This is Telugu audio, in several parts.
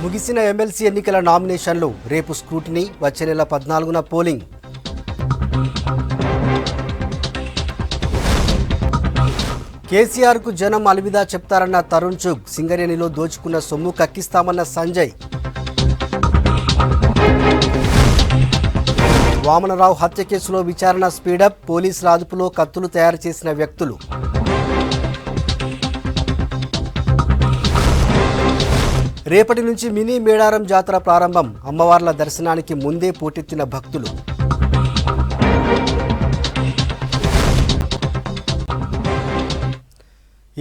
ముగిసిన ఎమ్మెల్సీ ఎన్నికల నామినేషన్లు రేపు స్క్రూటినీ, వచ్చే నెల 14న పోలింగ్. కేసీఆర్కు జనం అలివిదా చెప్తారన్న తరుణ్ చుగ్, సింగరేణిలో దోచుకున్న సొమ్ము కక్కిస్తామన్న సంజయ్. వామనరావు హత్య కేసులో విచారణ స్పీడప్, పోలీసుల అదుపులో కత్తులు తయారు చేసిన వ్యక్తులు. రేపటి నుంచి మినీ మేడారం జాతర ప్రారంభం, అమ్మవార్ల దర్శనానికి ముందే పోటెత్తిన భక్తులు.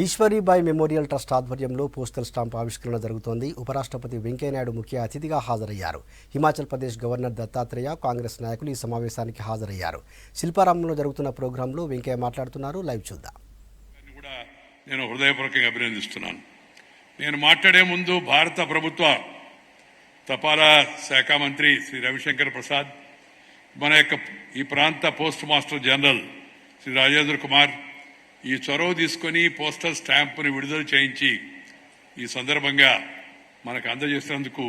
ఈశ్వరీబాయి మెమోరియల్ ట్రస్ట్ ఆధ్వర్యంలో పోస్టల్ స్టాంప్ ఆవిష్కరణ జరుగుతోంది. ఉపరాష్ట్రపతి వెంకయ్యనాయుడు ముఖ్య అతిథిగా హాజరయ్యారు. హిమాచల్ ప్రదేశ్ గవర్నర్ దత్తాత్రేయ, కాంగ్రెస్ నాయకులు ఈ సమావేశానికి హాజరయ్యారు. శిల్పారామంలో జరుగుతున్న ప్రోగ్రాంలో వెంకయ్య మాట్లాడుతున్నారు. లైవ్ చూద్దాం. నేను హృదయపూర్వకంగా అభినందిస్తున్నాను. నేను మాట్లాడే ముందు భారత ప్రభుత్వ తపాలా శాఖ మంత్రి శ్రీ రవిశంకర్ ప్రసాద్, మన యొక్క ఈ ప్రాంత post master general Shri Rajendra Kumar ఈ చొరవ తీసుకొని పోస్టల్ స్టాంపుని విడుదల చేయించి ఈ సందర్భంగా మనకు అందజేసినందుకు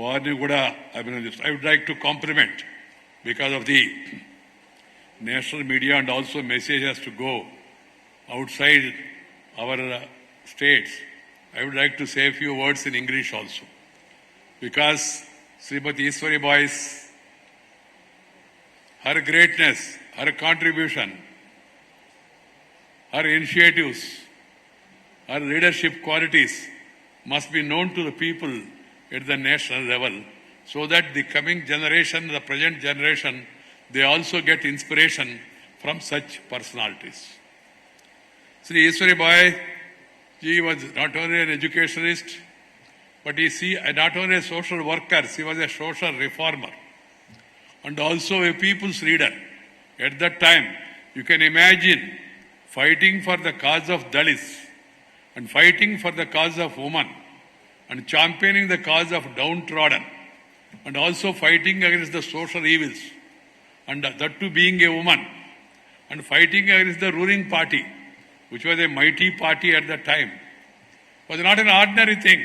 వారిని కూడా అభినందిస్తున్నాను. I would like to compliment because of the national media and also message has to go outside our states. I would like to say a few words in English also, because Srimati Ishwaribai, her greatness, her contribution, her initiatives, her leadership qualities must be known to the people at the national level, so that the coming generation, the present generation, they also get inspiration from such personalities. Sri Ishwaribai ji was not only an educationist, but not only a social worker, she was a social reformer and also a people's leader. At that time, you can imagine fighting for the cause of Dalits and fighting for the cause of women and championing the cause of downtrodden and also fighting against the social evils, and that too being a woman, and fighting against the ruling party, which was a mighty party at that time, was not an ordinary thing.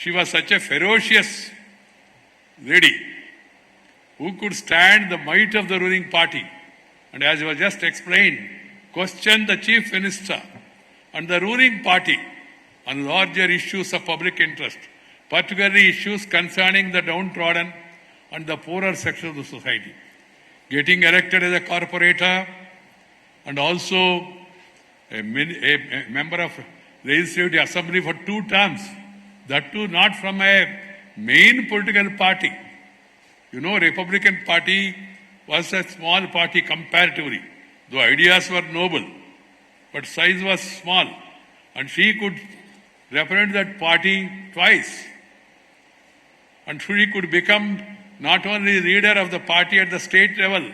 She was such a ferocious lady who could stand the might of the ruling party and, as was just explained, question the chief minister and the ruling party on larger issues of public interest, particularly issues concerning the downtrodden and the poorer section of the society. Getting elected as a corporator and also a member of Legislative Assembly for 2 terms, that too not from a main political party. You know, Republican Party was a small party comparatively, though ideas were noble, but size was small, and she could represent that party twice, and she could become not only leader of the party at the state level,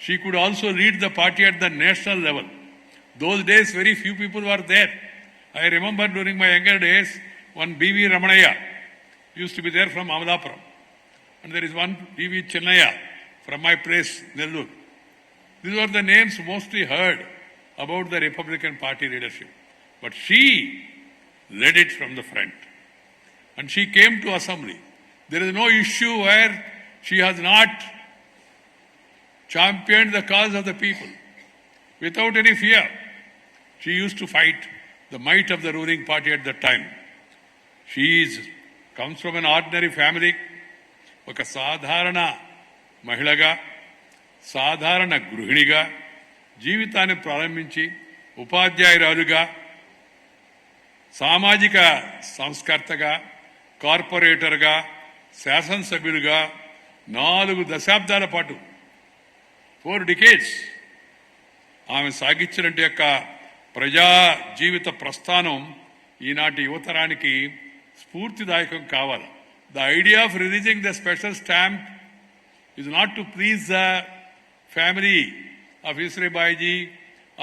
she could also lead the party at the national level. Those days, very few people were there. I remember during my younger days, one B.V. Ramanaya used to be there from Amalapuram. And there is one B.V. Chennaya from my place, Nellur. These were the names mostly heard about the Republican Party leadership. But she led it from the front. And she came to Assembly. There is no issue where she has not championed the cause of the people without any fear. She used to fight the might of the ruling party at that time. She comes from an ordinary family. ఒక సాధారణ మహిళగా, సాధారణ గృహిణిగా జీవితాన్ని ప్రారంభించి ఉపాధ్యాయురాలుగా, సామాజిక సంస్కర్తగా, కార్పొరేటర్గా, శాసనసభ్యులుగా 4 దశాబ్దాల పాటు 4 decades ఆమె సాగించినట్టు యొక్క ప్రజా జీవిత ప్రస్థానం ఈనాటి యువతరానికి స్ఫూర్తిదాయకం కావాలి. The idea of releasing the special stamp is not to please the family of Ishwaribai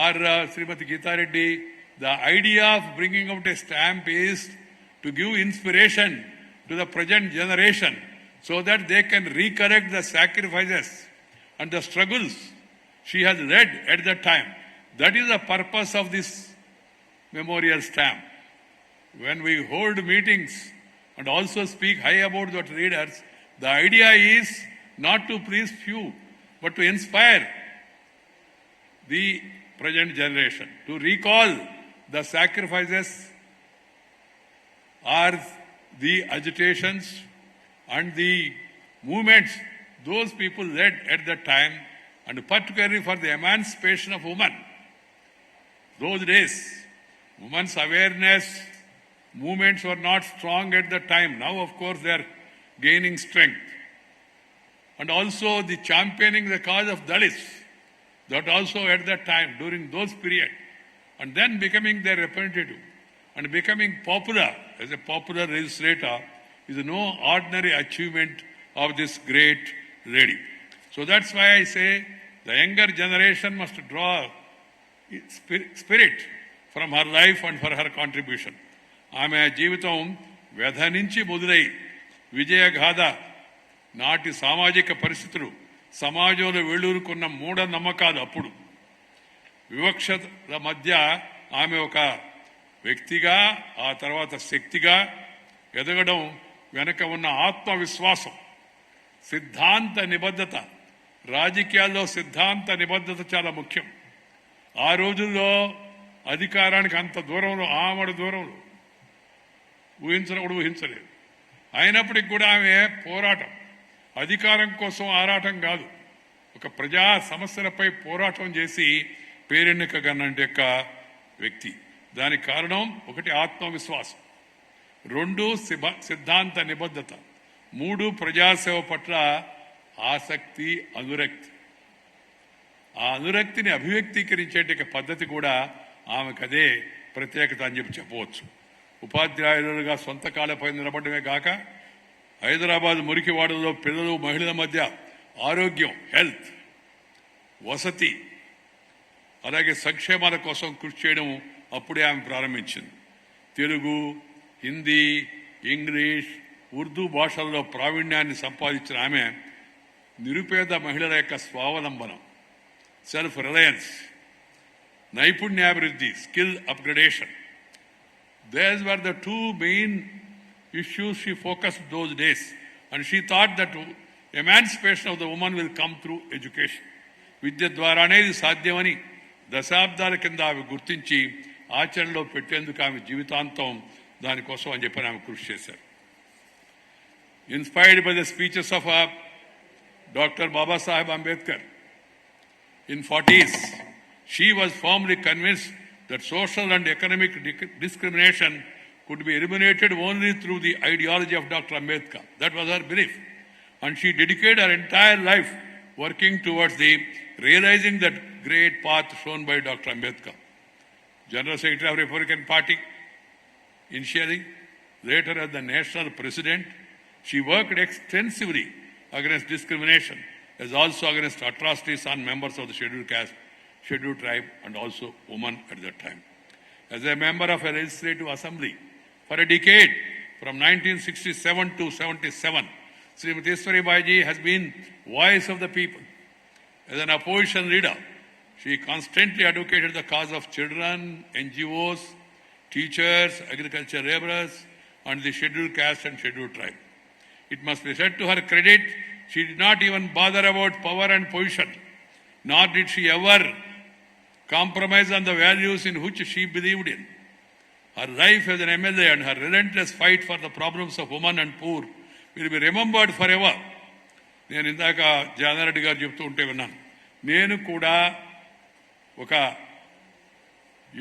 or Srimati Geeta Reddy. The idea of bringing out a stamp is to give inspiration to the present generation so that they can recollect the sacrifices and the struggles she has led at that time. That is the purpose of this memorial stamp. When we hold meetings and also speak high about the leaders, the idea is not to please few, but to inspire the present generation, to recall the sacrifices or the agitations and the movements those people led at that time, and particularly for the emancipation of women. Those days, women's awareness movements were not strong at that time. Now, of course, they are gaining strength. And also the championing the cause of Dalits, that also at that time, during those period, and then becoming their representative and becoming popular as a popular legislator is no ordinary achievement of this great lady. So that's why I say the younger generation must draw spirit from her life and for her contribution. ఆమె జీవితం వ్యధ నుంచి మొదలై విజయగాథ, నాటి సామాజిక పరిస్థితులు, సమాజంలో వెళ్లూరుకున్న మూఢనమ్మకాలు, అప్పుడు వివక్షల మధ్య ఆమె ఒక వ్యక్తిగా, ఆ తర్వాత శక్తిగా ఎదగడం వెనక ఉన్న ఆత్మవిశ్వాసం, సిద్ధాంత నిబద్ధత. రాజకీయాల్లో సిద్ధాంత నిబద్ధత చాలా ముఖ్యం. ఆ రోజుల్లో అధికారానికి అంత దూరంలో, ఆమడ దూరంలో ఊహించలేదు. అయినప్పటికీ కూడా ఆమె పోరాటం, అధికారం కోసం ఆరాటం కాదు, ఒక ప్రజా సమస్యలపై పోరాటం చేసి పేరెన్నికగన్నటువంటి యొక్క వ్యక్తి. దానికి కారణం ఒకటి ఆత్మవిశ్వాసం, రెండు సిద్ధాంత నిబద్ధత, మూడు ప్రజాసేవ పట్ల ఆసక్తి, అనురక్తి. ఆ అనురక్తిని అభివ్యక్తీకరించే పద్ధతి కూడా ఆమెకు అదే ప్రత్యేకత అని చెప్పవచ్చు. ఉపాధ్యాయులుగా సొంత కాళ్ళపై నిలబడమే కాక హైదరాబాద్ మురికివాడలో పిల్లలు, మహిళల మధ్య ఆరోగ్యం, హెల్త్, వసతి, అలాగే సంక్షేమాల కోసం కృషి చేయడం అప్పుడే ఆమె ప్రారంభించింది. తెలుగు, హిందీ, ఇంగ్లీష్, ఉర్దూ భాషల్లో ప్రావీణ్యాన్ని సంపాదించిన ఆమె నిరుపేద మహిళల యొక్క స్వావలంబన, సెల్ఫ్ రిలయన్స్, నైపుణ్యాభివృద్ధి, skill upgradation, these were the two main issues she focused those days, and she thought that emancipation of the woman will come through education. విద్య ద్వారానే ఇది సాధ్యమని దశాబ్దాల కింద ఆమె గుర్తించి ఆచరణలో పెట్టేందుకు ఆమె జీవితాంతం దానికోసం అని చెప్పి ఆమె కృషి చేశారు. Inspired by the speeches of doctor Babasaheb Ambedkar in 40s, she was firmly convinced that social and economic discrimination could be eliminated only through the ideology of Dr. Ambedkar. That was her belief. And she dedicated her entire life working towards the realizing that great path shown by Dr. Ambedkar. General Secretary of Republican Party initially, later as the national president, she worked extensively against discrimination, as also against atrocities on members of the scheduled caste, scheduled tribe, and also women at that time. As a member of a legislative assembly for a decade, from 1967 to 77, Srimati Ishwari Baiji has been voice of the people. As an opposition leader, she constantly advocated the cause of children, NGOs, teachers, agriculture laborers, and the scheduled caste and scheduled tribe. It must be said to her credit, she did not even bother about power and position, nor did she ever compromise on the values in which she believed in. Her life as an MLA and her relentless fight for the problems of women and poor will be remembered forever. నేను ఇందాక జానారెడ్డి గారు చెప్తూ ఉంటే విన్నాను. నేను కూడా ఒక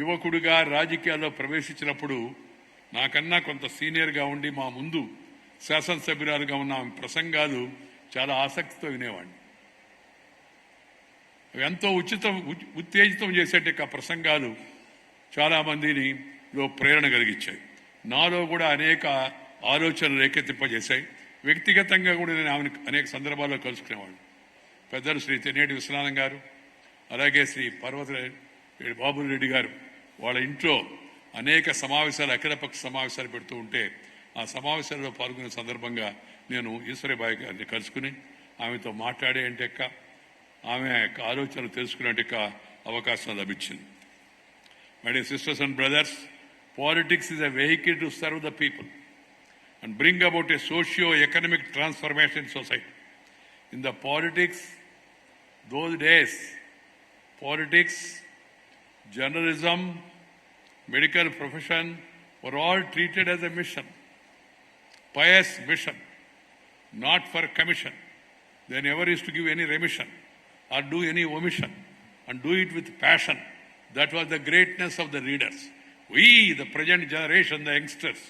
యువకుడిగా రాజకీయాల్లో ప్రవేశించినప్పుడు నాకన్నా కొంత సీనియర్గా ఉండి మా ముందు శాసనసభ్యురాలుగా ఉన్న ఆమె ప్రసంగాలు చాలా ఆసక్తితో వినేవాడిని. ఎంతో ఉత్తేజితం చేసేట ప్రసంగాలు చాలా మందిలో ప్రేరణ కలిగించాయి. నాలో కూడా అనేక ఆలోచనలు రేకెత్తింపజేశాయి. వ్యక్తిగతంగా కూడా నేను ఆమెను అనేక సందర్భాల్లో కలుసుకునేవాడిని. పెద్దలు శ్రీ తెన్నేటి విశ్వనాథం గారు, అలాగే శ్రీ పర్వతరెడ్డి బాబుల్ రెడ్డి గారు వాళ్ళ ఇంట్లో అనేక సమావేశాలు, అఖిలపక్ష సమావేశాలు పెడుతూ ఉంటే ఆ సమావేశాల్లో పాల్గొనే సందర్భంగా నేను ఈశ్వరీబాయి గారిని కలుసుకుని ఆమెతో మాట్లాడే ఆమె యొక్క ఆలోచనలు తెలుసుకునే అవకాశం లభించింది. My dear sisters and brothers, politics is a vehicle to serve the people. and bring about a socio-economic transformation in society. In the politics, those days, politics, journalism, medical profession were all treated as a mission, pious mission, not for commission. They never used to give any remission or do any omission and do it with passion. That was the greatness of the leaders. We, the present generation, the youngsters,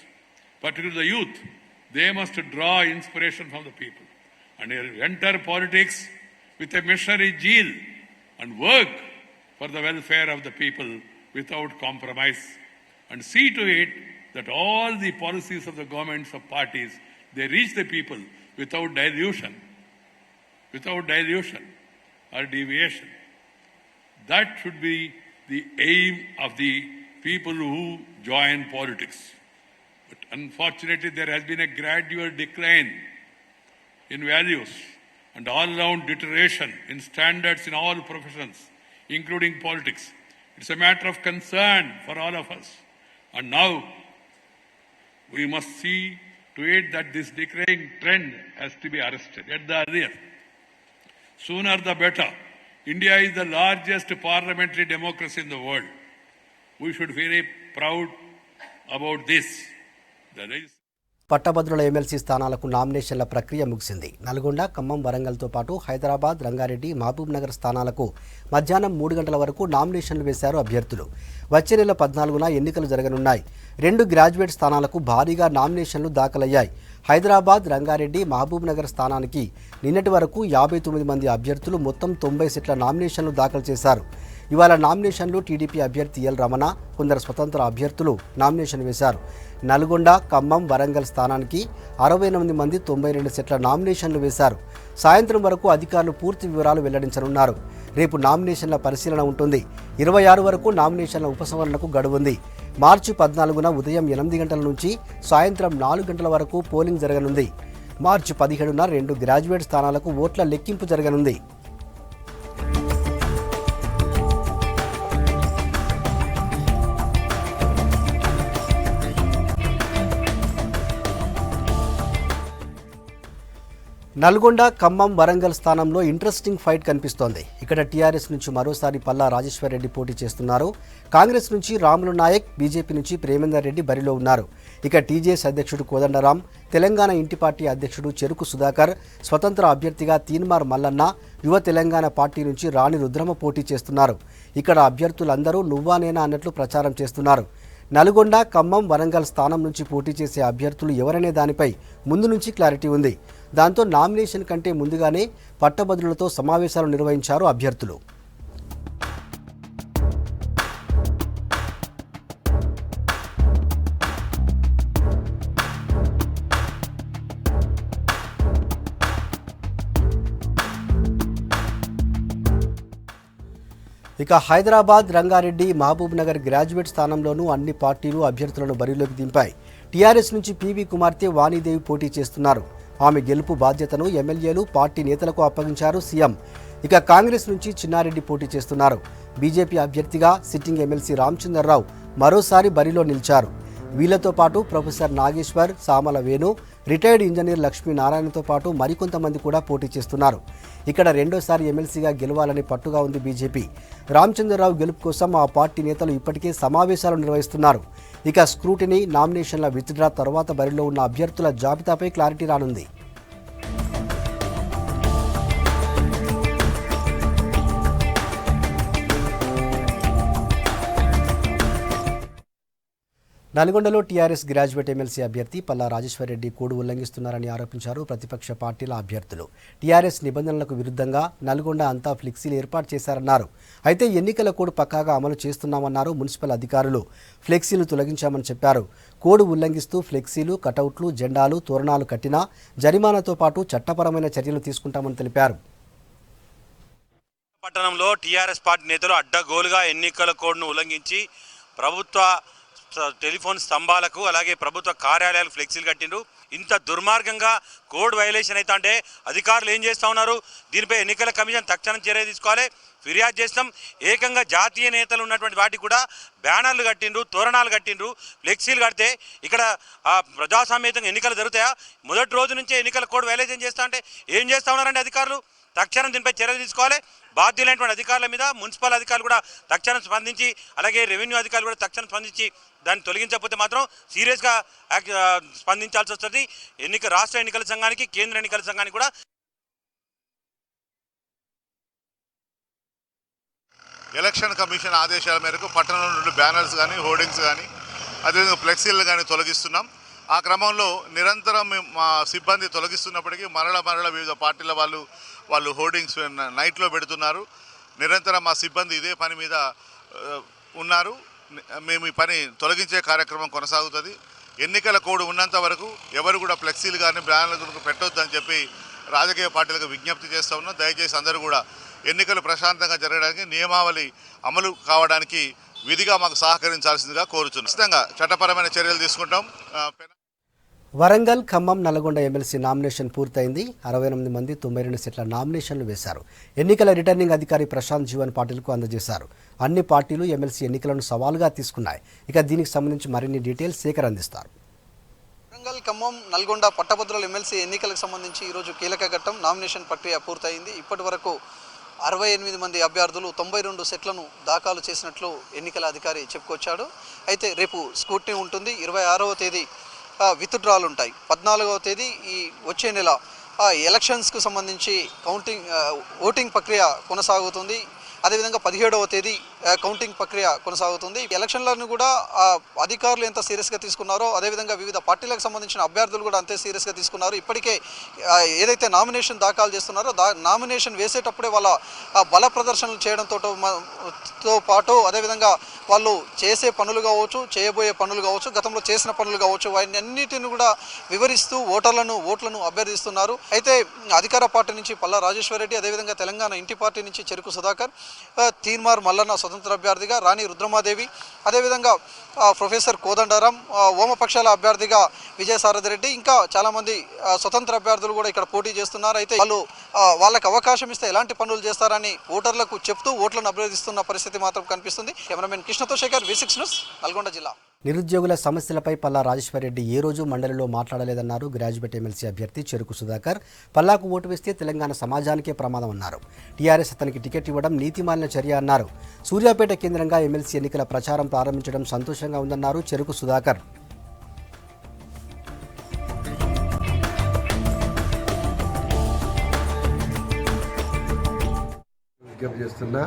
particularly the youth, they must draw inspiration from the people and enter politics with a missionary zeal and work for the welfare of the people without compromise, and see to it that all the policies of the governments of parties, they reach the people without dilution or deviation. That should be the aim of the people who join politics. But unfortunately, there has been a gradual decline in values and all-round deterioration in standards in all professions, including politics. It's a matter of concern for all of us. And now, we must see to it that this declining trend has to be arrested at the earliest. Sooner the better. India is the largest parliamentary democracy in the world. We should feel very proud about this. పట్టభద్రుల ఎమ్మెల్సీ స్థానాలకు నామినేషన్ల ప్రక్రియ ముగిసింది. నల్గొండ, ఖమ్మం, వరంగల్తో పాటు హైదరాబాద్, రంగారెడ్డి, మహబూబ్ నగర్ స్థానాలకు మధ్యాహ్నం 3 గంటల వరకు నామినేషన్లు వేశారు అభ్యర్థులు. వచ్చే నెల 14న ఎన్నికలు జరగనున్నాయి. 2 గ్రాడ్యుయేట్ స్థానాలకు భారీగా నామినేషన్లు దాఖలయ్యాయి. హైదరాబాద్, రంగారెడ్డి, మహబూబ్ నగర్ స్థానానికి నిన్నటి వరకు 59 మంది అభ్యర్థులు మొత్తం 90 సెట్ల నామినేషన్లు దాఖలు చేశారు. ఇవాళ నామినేషన్లు టీడీపీ అభ్యర్థి ఎల్ రమణ, కొందరు స్వతంత్ర అభ్యర్థులు నామినేషన్ వేశారు. నల్గొండ, ఖమ్మం, వరంగల్ స్థానానికి 68 మంది 92 సెట్ల నామినేషన్లు వేశారు. సాయంత్రం వరకు అధికారులు పూర్తి వివరాలు వెల్లడించనున్నారు. రేపు నామినేషన్ల పరిశీలన ఉంటుంది. 26 వరకు నామినేషన్ల ఉపసంహరణకు గడువుంది. మార్చి 14న ఉదయం 8 గంటల నుంచి సాయంత్రం 4 గంటల వరకు పోలింగ్ జరగనుంది. మార్చి 17న 2 గ్రాడ్యుయేట్ స్థానాలకు ఓట్ల లెక్కింపు జరగనుంది. నల్గొండ, ఖమ్మం, వరంగల్ స్థానంలో ఇంట్రెస్టింగ్ ఫైట్ కనిపిస్తోంది. ఇక్కడ టీఆర్ఎస్ నుంచి మరోసారి పల్లా రాజేశ్వర్ రెడ్డి పోటీ చేస్తున్నారు. కాంగ్రెస్ నుంచి రాములు నాయక్, బీజేపీ నుంచి ప్రేమేందర్ రెడ్డి బరిలో ఉన్నారు. ఇక టీజేఎస్ అధ్యక్షుడు కోదండరాం, తెలంగాణ ఇంటి పార్టీ అధ్యక్షుడు చెరుకు సుధాకర్, స్వతంత్ర అభ్యర్థిగా తీన్మార్ మల్లన్న, యువ తెలంగాణ పార్టీ నుంచి రాణి రుద్రమ పోటీ చేస్తున్నారు. ఇక్కడ అభ్యర్థులందరూ నువ్వా నేనా అన్నట్లు ప్రచారం చేస్తున్నారు. నల్గొండ, ఖమ్మం, వరంగల్ స్థానం నుంచి పోటీ చేసే అభ్యర్థులు ఎవరనే దానిపై ముందు నుంచి క్లారిటీ ఉంది. దాంతో నామినేషన్ కంటే ముందుగానే పట్టభద్రులతో సమావేశాలు నిర్వహించారు అభ్యర్థులు. ఇక హైదరాబాద్, రంగారెడ్డి, మహబూబ్ నగర్ గ్రాడ్యుయేట్ స్థానంలోనూ అన్ని పార్టీలు అభ్యర్థులను బరిలోకి దింపాయి. టీఆర్ఎస్ నుంచి పీవీ కుమార్తె వాణీదేవి పోటీ చేస్తున్నారు. ఆమె గెలుపు బాధ్యతను ఎమ్మెల్యేలు, పార్టీ నేతలకు అప్పగించారు సీఎం. ఇక కాంగ్రెస్ నుంచి చిన్నారెడ్డి పోటీ చేస్తున్నారు. బీజేపీ అభ్యర్థిగా సిట్టింగ్ ఎమ్మెల్సీ రామచంద్రరావు మరోసారి బరిలో నిలిచారు. వీళ్లతో పాటు professor Nageshwar, Samala Venu, retired engineer లక్ష్మీనారాయణతో పాటు మరికొంతమంది కూడా పోటీ చేస్తున్నారు. ఇక్కడ రెండోసారి ఎమ్మెల్సీగా గెలవాలని పట్టుగా ఉంది బీజేపీ. రామచంద్రరావు గెలుపు కోసం ఆ పార్టీ నేతలు ఇప్పటికే సమావేశాలు నిర్వహిస్తున్నారు. ఇక స్క్రూటినీ, నామినేషన్ల విత్డ్రా తర్వాత బరిలో ఉన్న అభ్యర్థుల జాబితాపై క్లారిటీ రానుంది. నల్గొండలో టీఆర్ఎస్ గ్రాడ్యుయేట్ ఎమ్మెల్సీ అభ్యర్థి పల్లా రాజేశ్వర్ రెడ్డి కోడ్ ఉల్లంఘిస్తున్నారని ఆరోపించారు ప్రతిపక్ష పార్టీల అభ్యర్థులు. టీఆర్ఎస్ నిబంధనలకు విరుద్ధంగా నల్గొండ అంతా ఫ్లెక్సీలు ఏర్పాటు చేశారన్నారు. అయితే ఎన్నికల కోడ్ పక్కాగా అమలు చేస్తున్నామన్నారు మున్సిపల్ అధికారులు. ఫ్లెక్సీలు తొలగించామని చెప్పారు. కోడ్ ఉల్లంఘిస్తూ ఫ్లెక్సీలు, కటౌట్లు, జెండాలు, తోరణాలు కట్టినా జరిమానాతో పాటు చట్టపరమైన చర్యలు తీసుకుంటామని తెలిపారు. పట్టణంలో టీఆర్ఎస్ పార్టీ నేతలు అడ్డగోలుగా ఎన్నికల కోడ్ను ఉల్లంఘించి ప్రభుత్వ టెలిఫోన్ స్తంభాలకు అలాగే ప్రభుత్వ కార్యాలయాలు ఫ్లెక్సీలు కట్టిండ్రు. ఇంత దుర్మార్గంగా కోడ్ వైలేషన్ అయితే అంటే అధికారులు ఏం చేస్తూ ఉన్నారు? దీనిపై ఎన్నికల కమిషన్ తక్షణం చర్య తీసుకోవాలి, ఫిర్యాదు చేస్తాం. ఏకంగా జాతీయ నేతలు ఉన్నటువంటి వాటికి కూడా బ్యానర్లు కట్టిండ్రు, తోరణాలు కట్టిండ్రు, ఫ్లెక్సీలు కడితే ఇక్కడ ప్రజాస్వామ్యంగా ఎన్నికలు జరుగుతాయా? మొదటి రోజు నుంచే ఎన్నికల కోడ్ వైలేషన్ చేస్తా అంటే ఏం చేస్తూ ఉన్నారండి అధికారులు? తక్షణం దీనిపై చర్యలు తీసుకోవాలి. బాధ్యులైనటువంటి అధికారుల మీద మున్సిపల్ అధికారులు కూడా తక్షణం స్పందించి, అలాగే రెవెన్యూ అధికారులు కూడా తక్షణం స్పందించి దాన్ని తొలగించకపోతే మాత్రం సీరియస్గా స్పందించాల్సి వస్తుంది. రాష్ట్ర ఎన్నికల సంఘానికి, కేంద్ర ఎన్నికల సంఘానికి కూడా ఎలక్షన్ కమిషన్ ఆదేశాల మేరకు పట్టణంలో నుండి బ్యానర్స్ కానీ, హోర్డింగ్స్ కానీ, అదేవిధంగా ఫ్లెక్సీలు కానీ తొలగిస్తున్నాం. ఆ క్రమంలో నిరంతరం మా సిబ్బంది తొలగిస్తున్నప్పటికీ మరల వివిధ పార్టీల వాళ్ళు హోర్డింగ్స్ నైట్లో పెడుతున్నారు. నిరంతరం మా సిబ్బంది ఇదే పని మీద ఉన్నారు. మేము ఈ పని తొలగించే కార్యక్రమం కొనసాగుతుంది. ఎన్నికల కోడ్ ఉన్నంత వరకు ఎవరు కూడా ఫ్లెక్సీలు కానీ బ్యానర్లు పెట్టొద్దని చెప్పి రాజకీయ పార్టీలకు విజ్ఞప్తి చేస్తూ ఉన్నాం. దయచేసి అందరూ కూడా ఎన్నికలు ప్రశాంతంగా జరగడానికి, నియమావళి అమలు కావడానికి విధిగా మాకు సహకరించాల్సిందిగా కోరుతున్నాం. ఖచ్చితంగా చట్టపరమైన చర్యలు తీసుకుంటాం. వరంగల్, ఖమ్మం, నల్గొండ ఎమ్మెల్సీ నామినేషన్ పూర్తయింది. 68 మంది 92 సెట్ల నామినేషన్లు వేశారు. ఎన్నికల రిటర్నింగ్ అధికారి ప్రశాంత్ జీవన్ పాటిల్కు అందజేశారు. అన్ని పార్టీలు ఎమ్మెల్సీ ఎన్నికలను సవాలుగా తీసుకున్నాయి. ఇక దీనికి సంబంధించి మరిన్ని డీటెయిల్స్ శేఖర్ అందిస్తారు. వరంగల్, ఖమ్మం, నల్గొండ పట్టభద్రుల ఎమ్మెల్సీ ఎన్నికలకు సంబంధించి ఈరోజు కీలక ఘట్టం. నామినేషన్ ప్రక్రియ పూర్తయింది. ఇప్పటి వరకు 68 మంది అభ్యర్థులు 92 సెట్లను దాఖలు చేసినట్లు ఎన్నికల అధికారి చెప్పుకొచ్చాడు. అయితే రేపు స్క్రూటినీ ఉంటుంది. 26వ తేదీ విత్డ్రాలు ఉంటాయి. 14వ తేదీ ఈ వచ్చే నెల ఎలక్షన్స్కు సంబంధించి ఓటింగ్ ప్రక్రియ కొనసాగుతుంది. అదేవిధంగా 17వ తేదీ కౌంటింగ్ ప్రక్రియ కొనసాగుతుంది. ఎలక్షన్లను కూడా అధికారులు ఎంత సీరియస్గా తీసుకున్నారో అదేవిధంగా వివిధ పార్టీలకు సంబంధించిన అభ్యర్థులు కూడా అంతే సీరియస్గా తీసుకున్నారు. ఇప్పటికే ఏదైతే నామినేషన్ దాఖలు చేస్తున్నారో నామినేషన్ వేసేటప్పుడే వాళ్ళ బల ప్రదర్శనలు చేయడంతో పాటు అదేవిధంగా వాళ్ళు చేసే పనులు కావచ్చు, చేయబోయే పనులు కావచ్చు, గతంలో చేసిన పనులు కావచ్చు, వాటిని అన్నిటిని కూడా వివరిస్తూ ఓట్లను అభ్యర్థిస్తున్నారు. అయితే అధికార పార్టీ నుంచి పల్లా రాజేశ్వరరెడ్డి, అదేవిధంగా తెలంగాణ ఇంటి పార్టీ నుంచి చెరుకు సుధాకర్, తీన్మార్ మల్లన్న స్వతంత్ర అభ్యర్థిగా, రాణి రుద్రమాదేవి, అదేవిధంగా ప్రొఫెసర్ కోదండరాం, వామపక్షాల అభ్యర్థిగా విజయసారథిరెడ్డి, ఇంకా చాలామంది స్వతంత్ర అభ్యర్థులు కూడా ఇక్కడ పోటీ చేస్తున్నారు. అయితే వాళ్ళకి అవకాశం ఇస్తే ఎలాంటి పనులు చేస్తారని ఓటర్లకు చెప్తూ ఓట్లను అభ్యర్థిస్తున్న పరిస్థితి మాత్రం కనిపిస్తుంది. కెమెరామెన్ కృష్ణతో శేఖర్, V6 న్యూస్, నల్గొండ జిల్లా. నిరుద్యోగుల సమస్యలపై పల్లా రాజేశ్వరరెడ్డి ఏ రోజు మండలిలో మాట్లాడలేదన్నారు గ్రాడ్యుయేట్ ఎమ్మెల్సీ అభ్యర్థి చెరుకు సుధాకర్. పల్లాకు ఓటు వేస్తే తెలంగాణ సమాజానికే ప్రమాదం అన్నారు. టీఆర్ఎస్ అతనికి టికెట్ ఇవ్వడం నీతిమాలిన చర్య అన్నారు. సూర్యాపేట కేంద్రంగా ఎమ్మెల్సీ ఎన్నికల ప్రచారం ప్రారంభించడం సంతోషంగా ఉందన్నారు చెరుకు సుధాకర్. విజ్ఞప్తి చేస్తున్నా,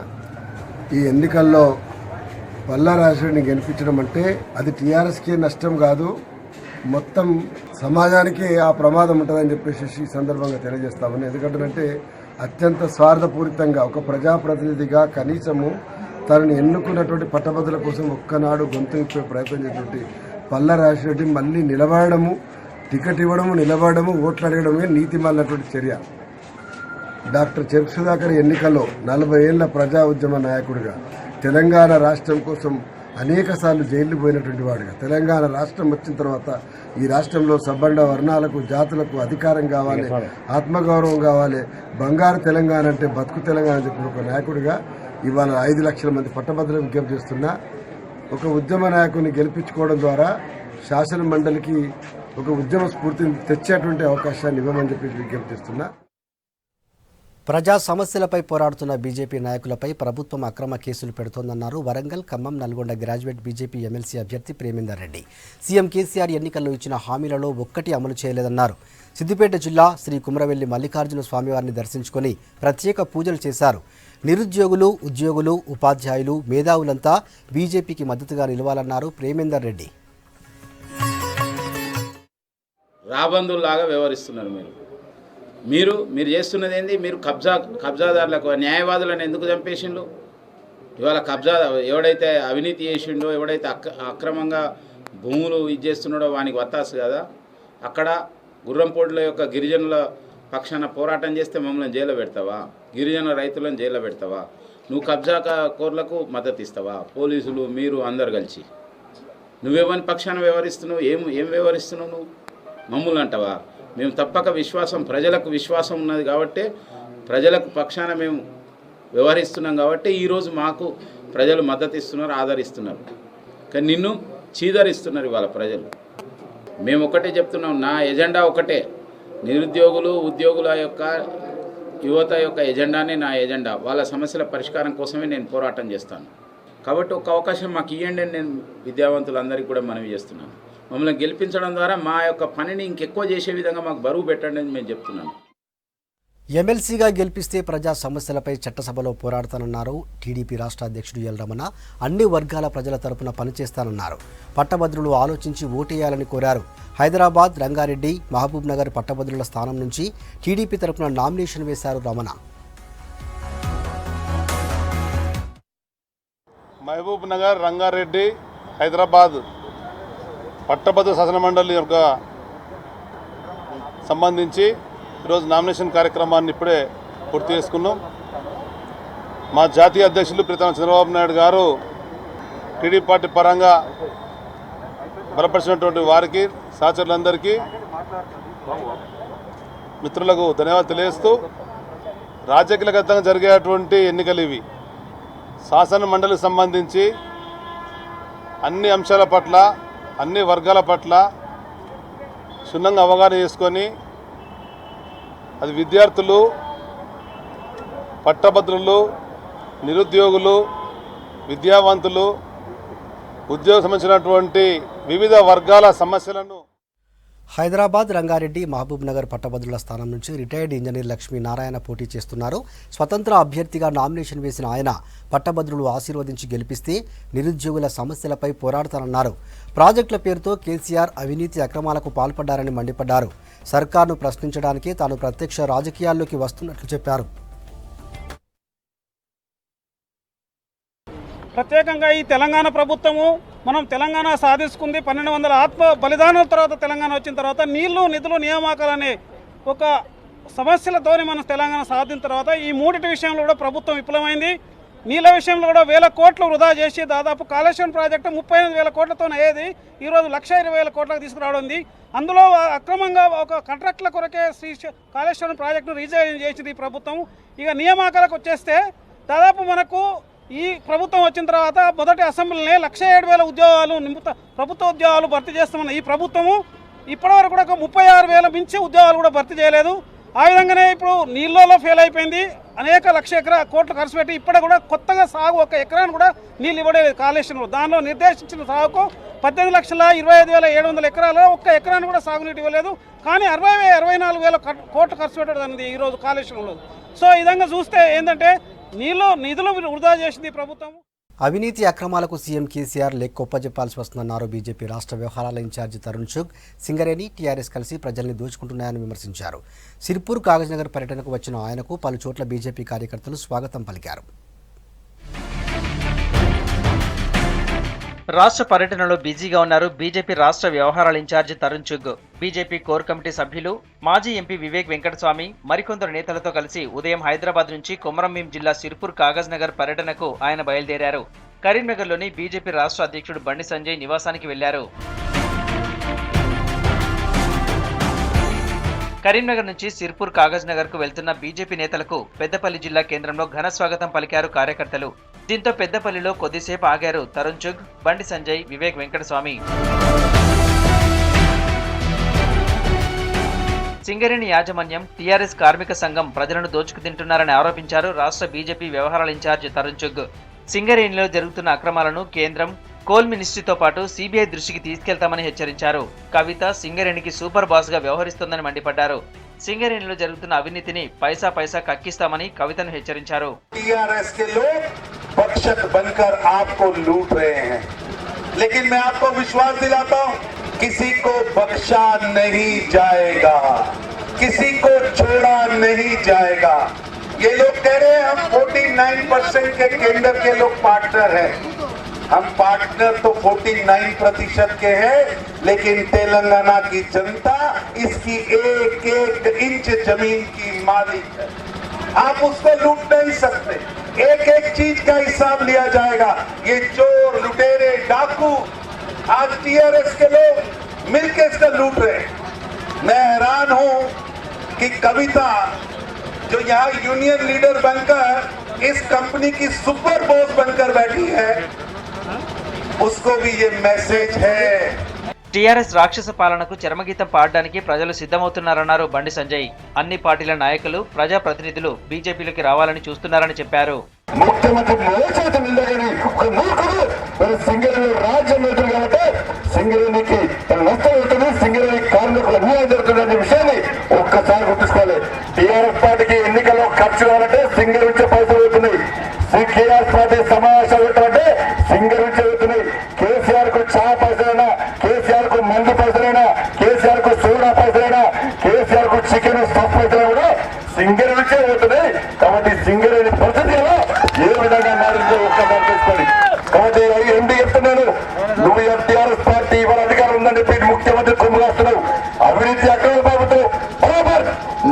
ఈ ఎన్నికల్లో పల్లా రాజేశ్వరిని గెలిపించడం అంటే అది టీఆర్ఎస్కే నష్టం కాదు, మొత్తం సమాజానికి ఆ ప్రమాదం ఉంటుందని చెప్పేసి ఈ సందర్భంగా తెలియజేస్తామని. ఎందుకంటే అత్యంత స్వార్థపూరితంగా ఒక ప్రజాప్రతినిధిగా కనీసము తనని ఎన్నుకున్నటువంటి పట్టభద్రుల కోసం ఒక్కనాడు గొంతు ఇప్పే ప్రయత్నం చేసినటువంటి పల్లా రాజేశ్వరి మళ్ళీ నిలబడము, టికెట్ ఇవ్వడము, నిలబడము, ఓట్లు అడగడమే నీతిమాలినటువంటి చర్య. డాక్టర్ చెరుకు సుధాకర్ ఎన్నికల్లో 40 ఏళ్ల ప్రజా ఉద్యమ నాయకుడిగా, తెలంగాణ రాష్ట్రం కోసం అనేకసార్లు జైలు పోయినటువంటి వాడుగా, తెలంగాణ రాష్ట్రం వచ్చిన తర్వాత ఈ రాష్ట్రంలో సబ్బండ వర్ణాలకు, జాతులకు అధికారం కావాలి, ఆత్మగౌరవం కావాలి, బంగారు తెలంగాణ అంటే బతుకు తెలంగాణ అని చెప్పిన ఒక నాయకుడిగా ఇవాళ 5 లక్షల మంది పట్టభద్రులు విజ్ఞప్తి చేస్తున్నా. ఒక ఉద్యమ నాయకుడిని గెలిపించుకోవడం ద్వారా శాసన మండలికి ఒక ఉద్యమ స్ఫూర్తిని తెచ్చేటువంటి అవకాశాన్ని ఇవ్వమని చెప్పి విజ్ఞప్తి చేస్తున్నా. ప్రజా సమస్యలపై పోరాడుతున్న బీజేపీ నాయకులపై ప్రభుత్వం అక్రమ కేసులు పెడుతోందన్నారు Warangal, Khammam, Nalgonda graduate BJP MLC అభ్యర్థి ప్రేమేందర్ రెడ్డి. సీఎం కేసీఆర్ ఎన్నికల్లో ఇచ్చిన హామీలలో ఒక్కటి అమలు చేయలేదన్నారు. సిద్దిపేట జిల్లా శ్రీ కుమరవెల్లి మల్లికార్జున స్వామివారిని దర్శించుకొని ప్రత్యేక పూజలు చేశారు. నిరుద్యోగులు, ఉద్యోగులు, ఉపాధ్యాయులు, మేధావులంతా బీజేపీకి మద్దతుగా నిలవాలన్నారు ప్రేమేందర్ రెడ్డి. రాబందుల్లాగా వ్యవహరిస్తున్నారు మీరు చేస్తున్నది ఏంది? మీరు కబ్జాదారులకు, న్యాయవాదులను ఎందుకు చంపేసిండు? ఇవాళ ఎవడైతే అవినీతి చేసిండో, ఎవడైతే అక్రమంగా భూములు చేస్తున్నాడో వానికి వత్తాసు కదా. అక్కడ గుర్రంపోడుల యొక్క గిరిజనుల పక్షాన పోరాటం చేస్తే మమ్మల్ని జైల్లో పెడతావా? గిరిజన రైతులను జైల్లో పెడతావా? నువ్వు కబ్జా కోర్లకు మద్దతు ఇస్తావా? పోలీసులు మీరు అందరు కలిసి నువ్వెవరి పక్షాన వ్యవహరిస్తున్నావు? ఏం వ్యవహరిస్తున్నావు నువ్వు? మమ్మల్ని అంటావా? మేము తప్పక ప్రజలకు విశ్వాసం ఉన్నది కాబట్టి ప్రజలకు పక్షాన మేము వ్యవహరిస్తున్నాం కాబట్టి ఈరోజు మాకు ప్రజలు మద్దతు ఇస్తున్నారు, ఆదరిస్తున్నారు. కానీ నిన్ను చీదరిస్తున్నారు ఇవాళ ప్రజలు. మేము ఒకటే చెప్తున్నాం, నా ఎజెండా ఒకటే, నిరుద్యోగులు ఉద్యోగుల యొక్క యువత యొక్క ఎజెండానే నా ఎజెండా. వాళ్ళ సమస్యల పరిష్కారం కోసమే నేను పోరాటం చేస్తాను. కాబట్టి ఒక అవకాశం మాకు ఇవ్వండి అని నేను విద్యావంతులందరికీ కూడా మనవి చేస్తున్నాను. మమ్మల్ని గెలిపించడం ద్వారా మా యొక్క పనిని ఇంకెక్కువ చేసే విధంగా మాకు బరువు పెట్టండి అని మేము చెప్తున్నాను. ఎమ్మెల్సీగా గెలిపిస్తే ప్రజా సమస్యలపై చట్టసభలో పోరాడతానన్నారు టీడీపీ రాష్ట్ర అధ్యక్షుడు ఎల్ రమణ. అన్ని వర్గాల ప్రజల తరపున పనిచేస్తానన్నారు. పట్టభద్రులు ఆలోచించి ఓటేయాలని కోరారు. హైదరాబాద్, రంగారెడ్డి, మహబూబ్ నగర్ పట్టభద్రుల స్థానం నుంచి టీడీపీ తరపున నామినేషన్ వేశారు రమణ. మహబూబ్ నగర్, రంగారెడ్డి, హైదరాబాద్ పట్టభద్రుల శాసనమండలి యొక్క సంబంధించి ఈరోజు నామినేషన్ కార్యక్రమాన్ని ఇప్పుడే పూర్తి చేసుకున్నాం. మా జాతీయ అధ్యక్షులు ప్రీతమ చంద్రబాబు నాయుడు గారు టీడీపీ పార్టీ పరంగా బలపరిచినటువంటి వారికి, సహచరులందరికీ, మిత్రులకు ధన్యవాదాలు తెలియజేస్తూ, రాజకీయగతంగా జరిగేటువంటి ఎన్నికలు ఇవి. శాసన మండలికి సంబంధించి అన్ని అంశాల పట్ల, అన్ని వర్గాల పట్ల క్షుణ్ణంగా అవగాహన చేసుకొని, అది విద్యార్థులు, పట్టభద్రులు, నిరుద్యోగులు, విద్యావంతులు, ఉద్యోగం సంబంధించినటువంటి వివిధ వర్గాల సమస్యలను హైదరాబాద్, రంగారెడ్డి, మహబూబ్ నగర్ పట్టభద్రుల స్థానం నుంచి రిటైర్డ్ ఇంజనీర్ లక్ష్మీనారాయణ పోటీ చేస్తున్నారు. స్వతంత్ర అభ్యర్థిగా నామినేషన్ వేసిన ఆయన పట్టభద్రులు ఆశీర్వదించి గెలిపిస్తే నిరుద్యోగుల సమస్యలపై పోరాడతానన్నారు. ప్రాజెక్టుల పేరుతో కేసీఆర్ అవినీతి అక్రమాలకు పాల్పడ్డారని మండిపడ్డారు. సర్కార్ను ప్రశ్నించడానికే తాను ప్రత్యక్ష రాజకీయాల్లోకి వస్తున్నట్లు చెప్పారు. ప్రత్యేకంగా ఈ తెలంగాణ ప్రభుత్వము మనం తెలంగాణ సాధించుకుంది 1200 ఆత్మ బలిదానాల తర్వాత తెలంగాణ వచ్చిన తర్వాత నీళ్లు, నిధులు, నియామకాలనే ఒక సమస్యలతోనే మనం తెలంగాణ సాధించిన తర్వాత ఈ మూడిటి విషయంలో కూడా ప్రభుత్వం విఫలమైంది. నీళ్ళ విషయంలో కూడా 1000 కోట్లు వృధా చేసి దాదాపు కాళేశ్వరం ప్రాజెక్టు 38,000 కోట్లతో అయ్యేది ఈరోజు 1,20,000 కోట్లకు తీసుకురావడం ఉంది. అందులో అక్రమంగా ఒక కాంట్రాక్టుల కొరకే కాళేశ్వరం ప్రాజెక్టును రీజైన్ చేసింది ఈ ప్రభుత్వం. ఇక నియామకాలకు వచ్చేస్తే దాదాపు మనకు ఈ ప్రభుత్వం వచ్చిన తర్వాత మొదటి అసెంబ్లీనే 107,000 ఉద్యోగాలు ప్రభుత్వ ఉద్యోగాలు భర్తీ చేస్తామన్న ఈ ప్రభుత్వము ఇప్పటివరకు కూడా 36,000 మించి ఉద్యోగాలు కూడా భర్తీ చేయలేదు. ఆ విధంగానే ఇప్పుడు నీళ్ళలో ఫెయిల్ అయిపోయింది. అనేక లక్ష కోట్లు ఖర్చు పెట్టి ఇప్పటికి కూడా కొత్తగా సాగు ఒక ఎకరాన్ని కూడా నీళ్ళు ఇవ్వలేదు కాళేశ్వరంలో. దానిలో నిర్దేశించిన సాగుకు 18,25,700 ఎకరాలు ఒక్క ఎకరాన్ని కూడా సాగునీటి ఇవ్వలేదు. కానీ 64,000 కోట్లు ఖర్చు పెట్టడం ఈరోజు కాళేశ్వరంలో. సో ఈ విధంగా చూస్తే ఏంటంటే నిధులు వృధా చేసింది ప్రభుత్వం. అవినీతి అక్రమాలకు సీఎం కేసీఆర్ లెక్కొప్పజెప్పాల్సి వస్తుందన్నారు బీజేపీ రాష్ట్ర వ్యవహారాల ఇన్ఛార్జి తరుణ్ చుగ్. సింగరేణి, టీఆర్ఎస్ కలిసి ప్రజల్ని దోచుకుంటున్నాయని విమర్శించారు. సిర్పూర్, కాగజ్నగర్ పర్యటనకు వచ్చిన ఆయనకు పలు చోట్ల బీజేపీ కార్యకర్తలు స్వాగతం పలికారు. రాష్ట్ర పర్యటనలో బిజీగా ఉన్నారు బీజేపీ రాష్ట్ర వ్యవహారాల ఇన్ఛార్జి Tarun Chugh. BJP core committee సభ్యులు, మాజీ ఎంపీ వివేక్ వెంకటస్వామి మరికొందరు నేతలతో కలిసి ఉదయం హైదరాబాద్ నుంచి కొమరంభీం జిల్లా సిర్పూర్, కాగజ్నగర్ పర్యటనకు ఆయన బయలుదేరారు. కరీంనగర్లోని బీజేపీ రాష్ట్ర అధ్యక్షుడు బండి సంజయ్ నివాసానికి వెళ్లారు. కరీంనగర్ నుంచి సిర్పూర్, కాగజ్నగర్ కు వెళ్తున్న బీజేపీ నేతలకు పెద్దపల్లి జిల్లా కేంద్రంలో ఘన స్వాగతం పలికారు కార్యకర్తలు. దీంతో పెద్దపల్లిలో కొద్దిసేపు ఆగారు తరుణ్ చుగ్, బండి సంజయ్, వివేక్ వెంకటస్వామి. సింగరేణి యాజమాన్యం, టీఆర్ఎస్ కార్మిక సంఘం ప్రజలను దోచుకుతింటున్నారని ఆరోపించారు రాష్ట్ర బీజేపీ వ్యవహారాల ఇన్ఛార్జి తరుణ్ చుగ్. సింగరేణిలో జరుగుతున్న అక్రమాలను కేంద్రం, కోల్ మినిస్ట్రీతో పాటు సీబీఐ దృష్టికి తీసుకెళ్తామని హెచ్చరించారు. కవిత సింగరేణికి సూపర్ బాస్ గా వ్యవహరిస్తోందని మండిపడ్డారు. సింగరేణిలో జరుగుతున్న అవినీతిని పైసా పైసా కక్కిస్తామని కవితను హెచ్చరించారు. टीआरएस के लोग बख्शत बनकर आपको लूट रहे हैं, लेकिन मैं आपको विश्वास दिलाता हूं, किसी को बख्शा नहीं जाएगा, किसी को छोड़ा नहीं जाएगा. ये लोग कह रहे हैं हम 49% के केंद्र के लोग पार्टनर हैं. हम पार्टनर तो 49% के हैं, लेकिन तेलंगाना की जनता इसकी एक एक इंच जमीन की मालिक है. आप उसको लूट नहीं सकते. एक एक चीज का हिसाब लिया जाएगा. ये चोर, लुटेरे, डाकू आज टीआरएस के लोग मिलकर इसका लूट रहे हैं। मैं हैरान हूं कि कविता जो यहाँ यूनियन लीडर बनकर इस कंपनी की सुपर बॉस बनकर बैठी है, उसको भी ये मैसेज है। టీఆర్ఎస్ రాక్షస పాలనకు చరమగీతం పాడడానికి ప్రజలు సిద్ధమవుతున్నారన్నారు బండి సంజయ్. అన్ని పార్టీల నాయకులు, ప్రజాప్రతినిధులు బీజేపీలోకి రావాలని చూస్తున్నారని చెప్పారు. ముఖ్యమంత్రి మోచేత నిందగాని ఒక మూర్ఖుడు మరి సింగరేణి రాజ్యం వెళ్తుంది కాబట్టి సింగరేణికి నష్టం అవుతుంది, సింగరేణి కార్మికులు అన్యాయం జరుగుతుందనే విషయాన్ని ఒక్కసారి గుర్తుంచుకోవాలి. టీఆర్ఎస్ పార్టీకి ఎన్నికల్లో ఖర్చు కావాలంటే సింగరేణి పైసలు అవుతున్నాయి. టీఆర్ఎస్ పార్టీ సమావేశాలు పెట్టాలంటే సింగరేణి అవుతున్నాయి. కేసీఆర్ కు చా పైసలైనా, కేసీఆర్ కు మందు పైసలైనా, కేసీఆర్ కు సోడా పైసలైనా, కేసీఆర్ కు చికెన్ స్టఫ్ పైసలు కూడా సింగరేణి నుంచే అవుతున్నాయి. కాబట్టి సింగరేణి పరిస్థితి ఏ విధంగా మారిందో ఒక్కసారి తెలుసుకోండి. కాబట్టి ఎంపీ చెప్తున్నాను, నువ్వు టీఆర్ఎస్ పార్టీ ఇవాళ అధికారం ఉందని చెప్పి ముఖ్యమంత్రి కొమ్ము కాస్తున్నావు. అవినీతి అక్రమ బాబుతో బరాబర్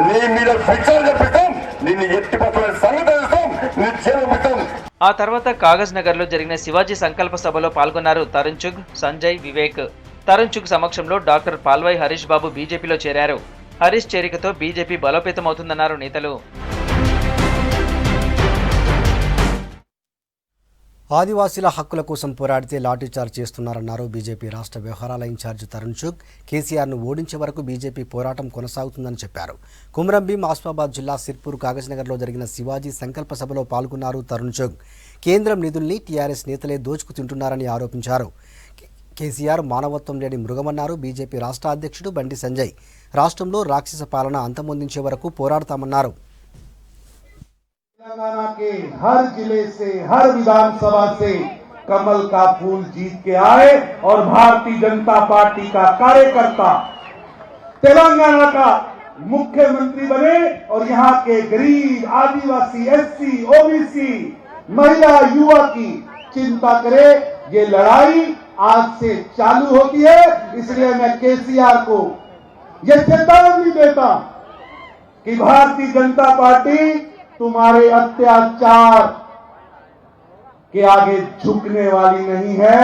నీ మీద శిక్షలు చెప్పిస్తాం, నిన్ను ఎట్టి పత్రాల సంగతి ఇస్తాం, నీ చేపిస్తాం. ఆ తర్వాత కాగజ్ నగర్ లో జరిగిన శివాజీ సంకల్ప సభలో పాల్గొన్నారు తరుణ్ చుగ్, సంజయ్, వివేక్. తరుణ్ చుగ్ సమక్షంలో డాక్టర్ పాల్వాయ్ హరీష్ బాబు బీజేపీలో చేరారు. హరీష్ చేరికతో బీజేపీ బలోపేతమవుతుందన్నారు నేతలు. ఆదివాసీల హక్కుల కోసం పోరాడితే లాఠీచార్జ్ చేస్తున్నారన్నారు బీజేపీ రాష్ట్ర వ్యవహారాల ఇన్ఛార్జ్ తరుణ్ చుగ్. కేసీఆర్ను ఓడించే వరకు బీజేపీ పోరాటం కొనసాగుతుందని చెప్పారు. కుమ్రంభీం, ఆసిఫాబాద్ జిల్లా సిర్పూర్, కాగజ్నగర్లో జరిగిన శివాజీ సంకల్ప సభలో పాల్గొన్నారు తరుణ్ చుగ్. కేంద్రం నిధుల్ని టీఆర్ఎస్ నేతలే దోచుకు తింటున్నారని ఆరోపించారు. కేసీఆర్ మానవత్వం లేని మృగమన్నారు బీజేపీ రాష్ట్ర అధ్యక్షుడు బండి సంజయ్. రాష్ట్రంలో రాక్షస పాలన అంతమొందించే వరకు పోరాడతామన్నారు. तेलंगाना के हर जिले से, हर विधानसभा से कमल का फूल जीत के आए और भारतीय जनता पार्टी का कार्यकर्ता तेलंगाना का मुख्यमंत्री बने और यहाँ के गरीब, आदिवासी, एससी, ओबीसी, महिला, युवा की चिंता करे। ये लड़ाई आज से चालू होती है। इसलिए मैं केसीआर को ये चेतावनी देता कि भारतीय जनता पार्टी तुम्हारे अत्याचार के आगे झुकने वाली नहीं है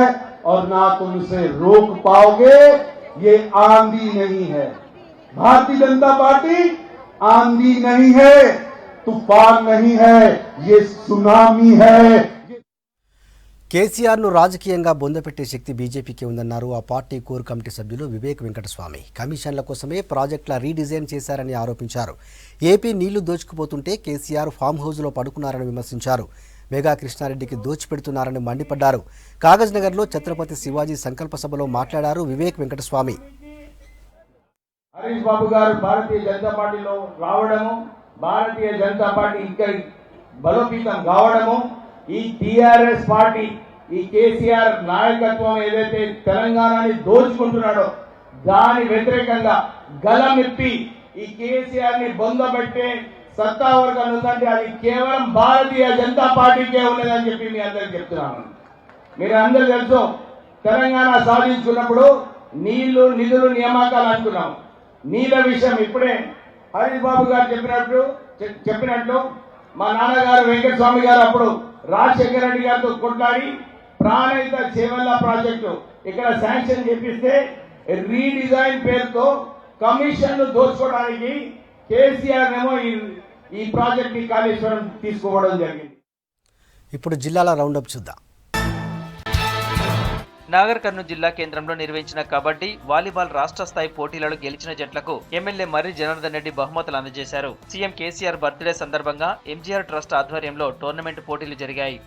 और ना तुम इसे रोक पाओगे। ये आंधी नहीं है, भारतीय जनता पार्टी आंधी नहीं है, तूफान नहीं है, ये सुनामी है। కేసీఆర్ను రాజకీయంగా బొందపెట్టే శక్తి బీజేపీకి ఉందన్నారు ఆ పార్టీ కోర్ కమిటీ సభ్యులు వివేక్ వెంకటస్వామి. కమిషన్ల కోసమే ప్రాజెక్టుల రీడిజైన్ చేశారని ఆరోపించారు. ఏపీ నీళ్లు దోచుకుపోతుంటే కేసీఆర్ ఫామ్ హౌస్లో పడుకున్నారని విమర్శించారు. మెగా కృష్ణారెడ్డికి దోచిపెడుతున్నారని మండిపడ్డారు. కాగజ్ నగర్లో ఛత్రపతి శివాజీ సంకల్ప సభలో మాట్లాడారు వివేక్ వెంకటస్వామి. హరీష్ బాబు గారు భారతీయ జనతా పార్టీలో రావడము, భారతీయ జనతా పార్టీ ఇక్కడ బలోపేతం కావడము, ఈ టీఆర్ఎస్ పార్టీ, ఈ కేసీఆర్ నాయకత్వం ఏదైతే తెలంగాణని దోచుకుంటున్నాడో దాని వ్యతిరేకంగా గలమెత్తి ఈ కేసీఆర్ ని బొందబెట్టే సత్తా వర్గం ఉందంటే అది కేవలం భారతీయ జనతా పార్టీకే ఉన్నదని చెప్పి మీ అందరికి చెప్తున్నాను. మీరు అందరూ తెలుసు, తెలంగాణ సాధించుకున్నప్పుడు నీళ్లు, నిధులు, నియామకాలు అనుకున్నాం. నీళ్ళ విషయం ఇప్పుడే హరీష్ బాబు గారు చెప్పినట్లు మా నాన్నగారు వెంకటస్వామి గారు అప్పుడు రాజశేఖర రెడ్డి గారితో కొట్లాడి ప్రాణహిత చేవెళ్ల ప్రాజెక్టు ఇక్కడ శాంక్షన్ చేపిస్తే రీడిజైన్ పేరుతో కమిషన్ దోచుకోవడానికి కేసీఆర్ ఏమో ఈ ప్రాజెక్ట్ ని కాళేశ్వరం తీసుకోవడం జరిగింది. ఇప్పుడు జిల్లాల రౌండప్ చూద్దాం. నాగర్ కర్నూలు జిల్లా కేంద్రంలో నిర్వహించిన కబడ్డీ, వాలీబాల్ రాష్ట్ర స్థాయి పోటీలలో గెలిచిన జట్లకు ఎమ్మెల్యే మర్రి జనార్దన్ రెడ్డి బహుమతులు అందజేశారు. సీఎం కేసీఆర్ బర్త్డే సందర్భంగా ఎంజీఆర్ ట్రస్ట్ ఆధ్వర్యంలో టోర్నమెంట్ పోటీలు జరిగాయి.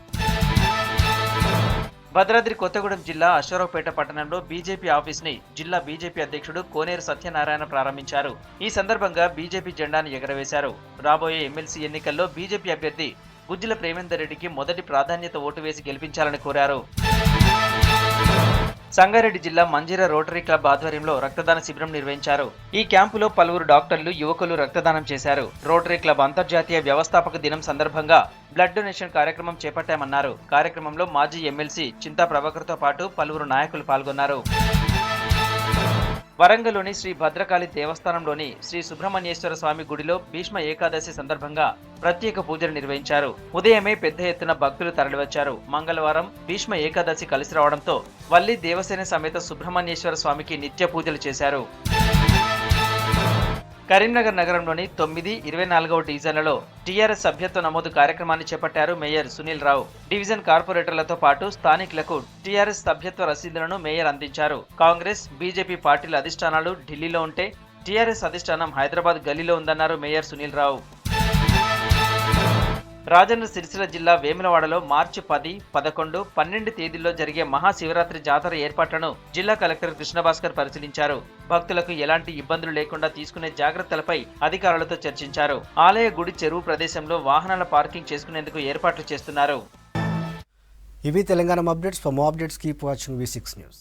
భద్రాద్రి కొత్తగూడెం జిల్లా అశ్వరావుపేట పట్టణంలో బీజేపీ ఆఫీస్ ని జిల్లా బీజేపీ అధ్యక్షుడు కోనేరు సత్యనారాయణ ప్రారంభించారు. ఈ సందర్భంగా బీజేపీ జెండాను ఎగరవేశారు. రాబోయే ఎమ్మెల్సీ ఎన్నికల్లో బీజేపీ అభ్యర్థి గుజ్జిల ప్రేమేందర్ రెడ్డికి మొదటి ప్రాధాన్యత ఓటు వేసి గెలిపించాలని కోరారు. సంగారెడ్డి జిల్లా మంజీరా రోటరీ క్లబ్ ఆధ్వర్యంలో రక్తదాన శిబిరం నిర్వహించారు. ఈ క్యాంపులో పలువురు డాక్టర్లు, యువకులు రక్తదానం చేశారు. రోటరీ క్లబ్ అంతర్జాతీయ వ్యవస్థాపక దినం సందర్భంగా బ్లడ్ డొనేషన్ కార్యక్రమం చేపట్టామన్నారు. కార్యక్రమంలో మాజీ ఎమ్మెల్సీ చింతా ప్రభాకర్తో పాటు పలువురు నాయకులు పాల్గొన్నారు. వరంగల్లోని శ్రీ భద్రకాళి దేవస్థానంలోని శ్రీ సుబ్రహ్మణ్యేశ్వర స్వామి గుడిలో భీష్మ ఏకాదశి సందర్భంగా ప్రత్యేక పూజలు నిర్వహించారు. ఉదయమే పెద్ద ఎత్తున భక్తులు తరలివచ్చారు. మంగళవారం భీష్మ ఏకాదశి కలిసి రావడంతో వల్లి దేవసేన సమేత సుబ్రహ్మణ్యేశ్వర స్వామికి నిత్య పూజలు చేశారు. కరీంనగర్ నగరంలోని 9, 24వ డివిజన్లలో టీఆర్ఎస్ సభ్యత్వ నమోదు కార్యక్రమాన్ని చేపట్టారు మేయర్ సునీల్ రావు. డివిజన్ కార్పొరేటర్లతో పాటు స్థానికులకు టీఆర్ఎస్ సభ్యత్వ రసీదులను మేయర్ అందించారు. కాంగ్రెస్, బీజేపీ పార్టీల అధిష్టానాలు ఢిల్లీలో ఉంటే టీఆర్ఎస్ అధిష్టానం హైదరాబాద్ గల్లీలో ఉందన్నారు మేయర్ సునీల్ రావు. రాజన్న సిరిసిల్ల జిల్లా వేములవాడలో మార్చి 10, 11, 12 తేదీల్లో జరిగే మహాశివరాత్రి జాతర ఏర్పాట్లను జిల్లా కలెక్టర్ కృష్ణభాస్కర్ పరిశీలించారు. భక్తులకు ఎలాంటి ఇబ్బందులు లేకుండా తీసుకునే జాగ్రత్తలపై అధికారులతో చర్చించారు. ఆలయ గుడి చెరువు ప్రదేశంలో వాహనాల పార్కింగ్ చేసుకునేందుకు ఏర్పాట్లు చేస్తున్నారు. ఇవి Telangana updates. For more updates keep watching V6 news.